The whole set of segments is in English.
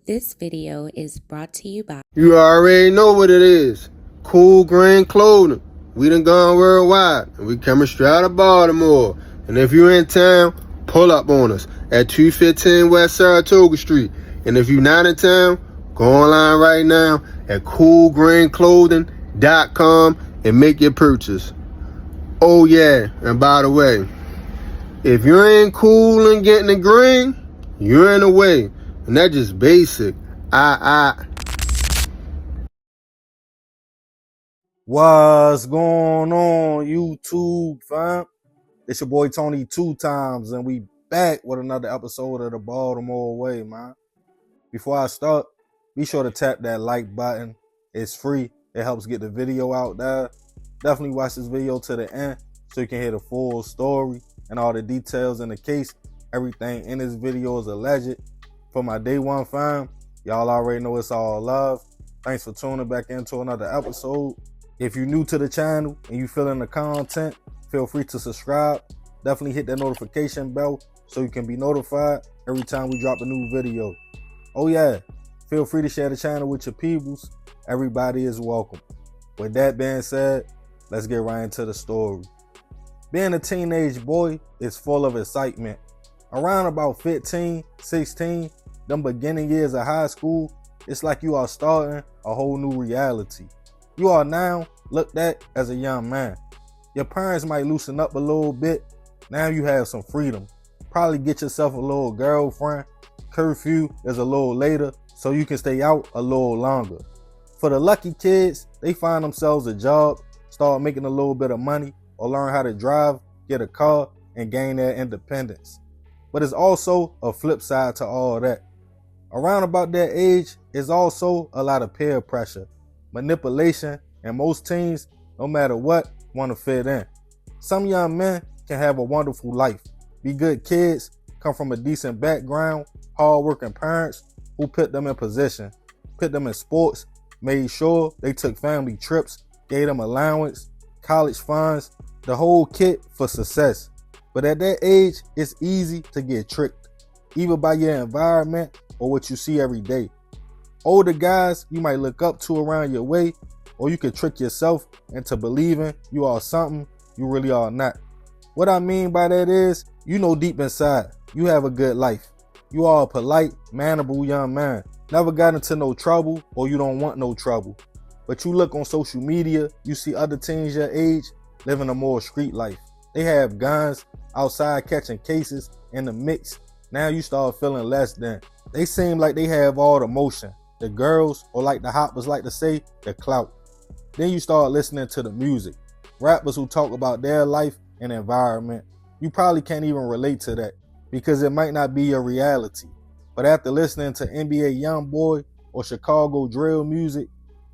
This video is brought to you by... You already know what it is. Cool Green Clothing. We done gone worldwide, and we coming straight out of Baltimore. And if you're in town, pull up on us at 215 West Saratoga Street. And if you're not in town, go online right now at coolgreenclothing.com and make your purchase. Oh yeah, and by the way, if you ain't cool and getting the green, you're in the way. And that's just basic. What's going on, YouTube, fam? It's your boy Tony 2 times, and we back with another episode of the Baltimore Way, man. Before I start, be sure to tap that like button. It's free. It helps get the video out there. Definitely watch this video to the end so you can hear the full story and all the details in the case. Everything in this video is alleged. For my day one fam, y'all already know it's all love. Thanks for tuning back into another episode. If you're new to the channel and you feeling the content, feel free to subscribe. Definitely hit that notification bell so you can be notified every time we drop a new video. Oh yeah, feel free to share the channel with your peoples. Everybody is welcome. With that being said, let's get right into the story. Being a teenage boy is full of excitement. Around about 15, 16, them beginning years of high school, it's like you are starting a whole new reality. You are now looked at as a young man. Your parents might loosen up a little bit. Now you have some freedom. Probably get yourself a little girlfriend. Curfew is a little later, so you can stay out a little longer. For the lucky kids, they find themselves a job, start making a little bit of money, or learn how to drive, get a car, and gain their independence. But it's also a flip side to all that. Around about that age is also a lot of peer pressure, manipulation, and most teens, no matter what, want to fit in. Some young men can have a wonderful life, be good kids, come from a decent background, hard-working parents who put them in position, put them in sports, made sure they took family trips, gave them allowance, college funds, the whole kit for success. But at that age, it's easy to get tricked, either by your environment or what you see every day. Older guys you might look up to around your way, or you could trick yourself into believing you are something you really are not. What I mean by that is, you know deep inside, you have a good life. You are a polite, mannerable young man. Never got into no trouble, or you don't want no trouble. But you look on social media, you see other teens your age living a more street life. They have guns, outside catching cases, in the mix. Now you start feeling less than. They seem like they have all the motion. The girls, or like the hoppers like to say, the clout. Then you start listening to the music. Rappers who talk about their life and environment. You probably can't even relate to that because it might not be your reality. But after listening to NBA Youngboy or Chicago drill music,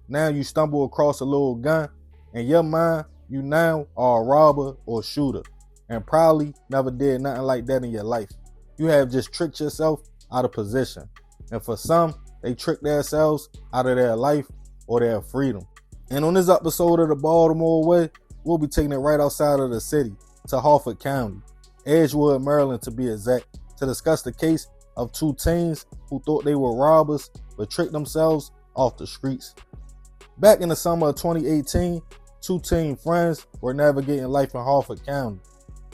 now you stumble across a little gun. In your mind, you now are a robber or shooter and probably never did nothing like that in your life. You have just tricked yourself out of position. And for some, they trick themselves out of their life or their freedom. And on this episode of the Baltimore Way, we'll be taking it right outside of the city to Harford County, Edgewood, Maryland to be exact, to discuss the case of two teens who thought they were robbers but tricked themselves off the streets. Back in the summer of 2018, two teen friends were navigating life in Harford County.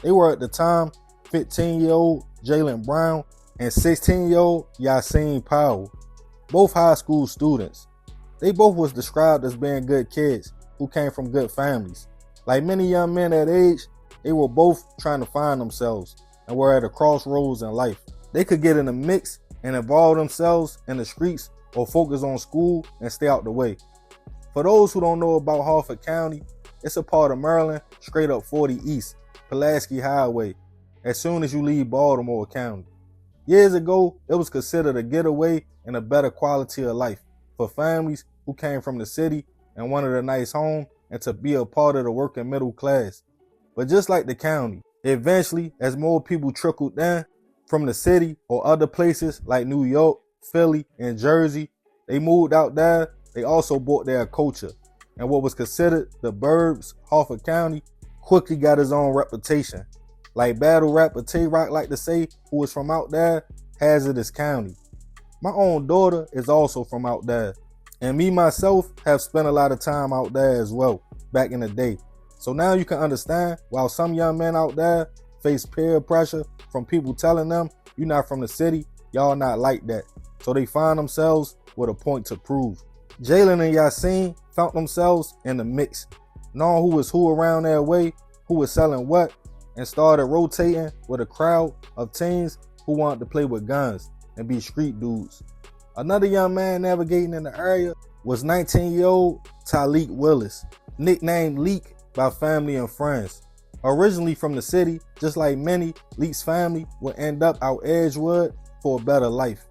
They were at the time 15-year-old Jaylin Brown and 16-year-old Yasin Powell, both high school students. They both was described as being good kids who came from good families. Like many young men that age, they were both trying to find themselves and were at a crossroads in life. They could get in a mix and involve themselves in the streets or focus on school and stay out the way. For those who don't know about Harford County, it's a part of Maryland straight up 40 East, Pulaski Highway, as soon as you leave Baltimore County. Years ago, it was considered a getaway and a better quality of life for families who came from the city and wanted a nice home and to be a part of the working middle class. But just like the county, eventually, as more people trickled down from the city or other places like New York, Philly, and Jersey, they moved out there. They also bought their culture. And what was considered the burbs, Harford County, quickly got his own reputation. Like battle rapper Thailek like to say, who is from out there, hazardous county. My own daughter is also from out there, and me myself have spent a lot of time out there as well back in the day. So now you can understand why some young men out there face peer pressure from people telling them, you're not from the city, y'all not like that. So they find themselves with a point to prove. Jaylin and Yasin found themselves in the mix, knowing who was who around their way, who was selling what, and started rotating with a crowd of teens who wanted to play with guns and be street dudes. Another young man navigating in the area was 19-year-old Thailek Willis, nicknamed Leak by family and friends. Originally from the city, just like many, Leak's family would end up out Edgewood for a better life.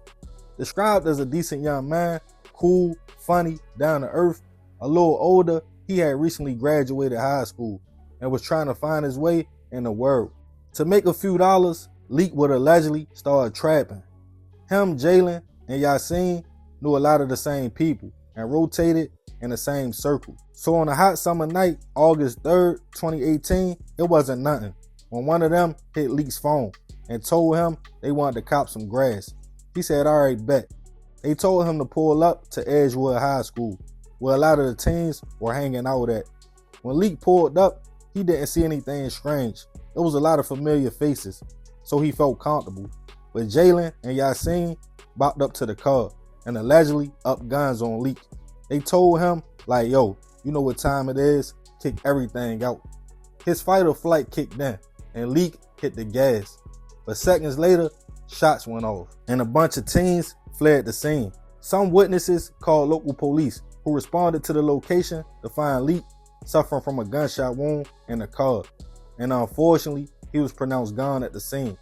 Described as a decent young man, cool, funny, down to earth, a little older, he had recently graduated high school and was trying to find his way in the world. To make a few dollars, Leak would allegedly start trapping. Him, Jaylin, and Yasin knew a lot of the same people and rotated in the same circle. So on a hot summer night, August 3rd, 2018, it wasn't nothing when one of them hit Leak's phone and told him they wanted to cop some grass. He said, all right, bet. They told him to pull up to Edgewood High School, where a lot of the teens were hanging out at. When Leak pulled up, he didn't see anything strange. There was a lot of familiar faces, so he felt comfortable. But Jaylin and Yasin bopped up to the car and allegedly upped guns on Leak. They told him, like, yo, you know what time it is, kick everything out. His fight or flight kicked in, and Leak hit the gas. But seconds later, shots went off, and a bunch of teens fled the scene. Some witnesses called local police, who responded to the location to find Leak suffering from a gunshot wound in the car, and unfortunately, he was pronounced gone at the scene.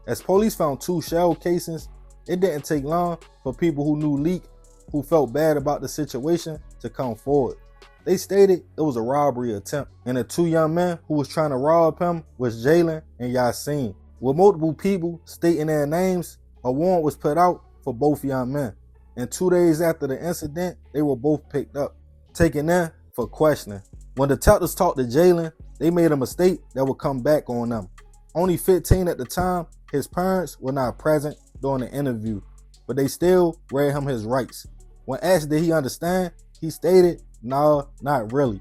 As police found 2 shell casings, it didn't take long for people who knew Leak, who felt bad about the situation, to come forward. They stated it was a robbery attempt, and the 2 young men who was trying to rob him was Jaylin and Yasin. With multiple people stating their names, a warrant was put out for both young men, and 2 days after the incident, they were both picked up, taken in for questioning. When detectives talked to Jaylin, they made a mistake that would come back on them. Only 15 at the time, his parents were not present during the interview, but they still read him his rights. When asked did he understand, he stated, nah, not really.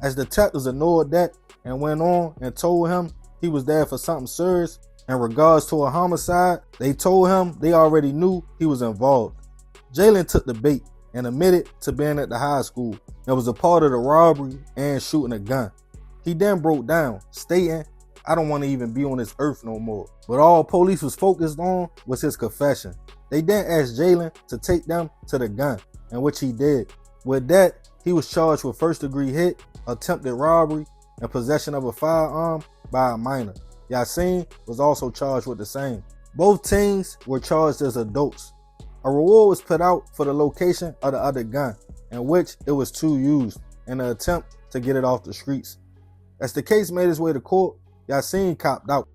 As detectives ignored that and went on and told him he was there for something serious in regards to a homicide, they told him they already knew he was involved. Jaylin took the bait and admitted to being at the high school and was a part of the robbery and shooting a gun. He then broke down, stating, I don't want to even be on this earth no more. But all police was focused on was his confession. They then asked Jaylin to take them to the gun, in which he did. With that, he was charged with first-degree hit, attempted robbery, and possession of a firearm by a minor. Yasin was also charged with the same. Both teens were charged as adults. A reward was put out for the location of the other gun, in which it was used in an attempt to get it off the streets. As the case made its way to court, Yasin copped out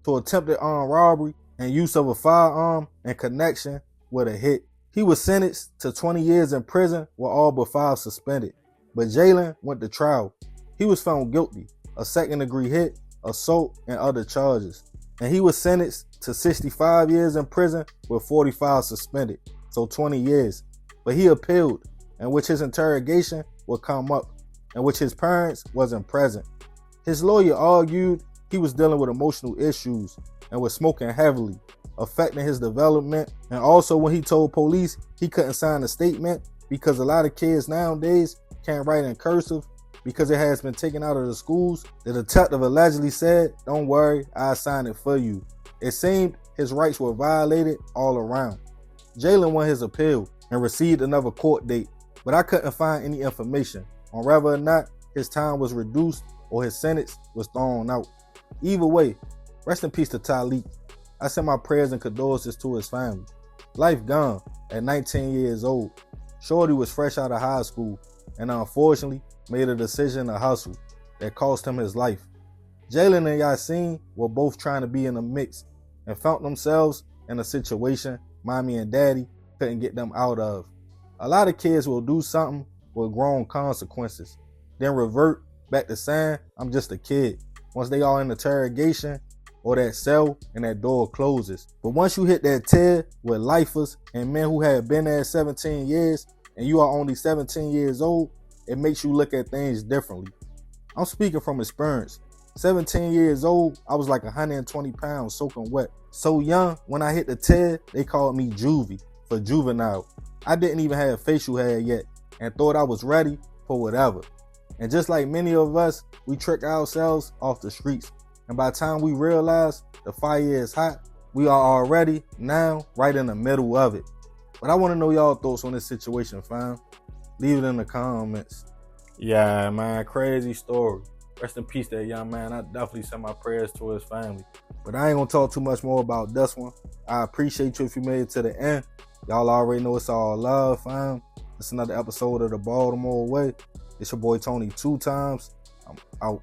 to attempted armed robbery and use of a firearm in connection with a hit. He was sentenced to 20 years in prison with all but 5 suspended. But Jaylin went to trial. He was found guilty of second-degree hit, assault, and other charges. And he was sentenced to 65 years in prison with 45 suspended, so 20 years. But he appealed, in which his interrogation would come up, in which his parents wasn't present. His lawyer argued he was dealing with emotional issues and was smoking heavily, affecting his development. And also when he told police he couldn't sign a statement because a lot of kids nowadays can't write in cursive because it has been taken out of the schools, the detective allegedly said, don't worry, I'll sign it for you. It seemed his rights were violated all around. Jaylin won his appeal and received another court date, but I couldn't find any information on whether or not his time was reduced or his sentence was thrown out. Either way, rest in peace to Thailek. I send my prayers and condolences to his family. Life gone at 19 years old. Shorty was fresh out of high school and unfortunately made a decision to hustle that cost him his life. Jaylin and Yasin were both trying to be in a mix and found themselves in a situation mommy and daddy couldn't get them out of. A lot of kids will do something with grown consequences, then revert back to saying, I'm just a kid. Once they are in interrogation, or that cell and that door closes. But once you hit that tier with lifers and men who have been there 17 years and you are only 17 years old, it makes you look at things differently. I'm speaking from experience. 17 years old, I was like 120 pounds soaking wet. So young, when I hit the tier, they called me juvie for juvenile. I didn't even have facial hair yet and thought I was ready for whatever. And just like many of us, we trick ourselves off the streets. And by the time we realize the fire is hot, we are already now right in the middle of it. But I want to know y'all thoughts on this situation, fam. Leave it in the comments. Yeah, man, crazy story. Rest in peace, that young man. I definitely send my prayers to his family. But I ain't gonna talk too much more about this one. I appreciate you if you made it to the end. Y'all already know it's all love, fam. It's another episode of the Baltimore Way. It's your boy Tony 2 times. I'm out.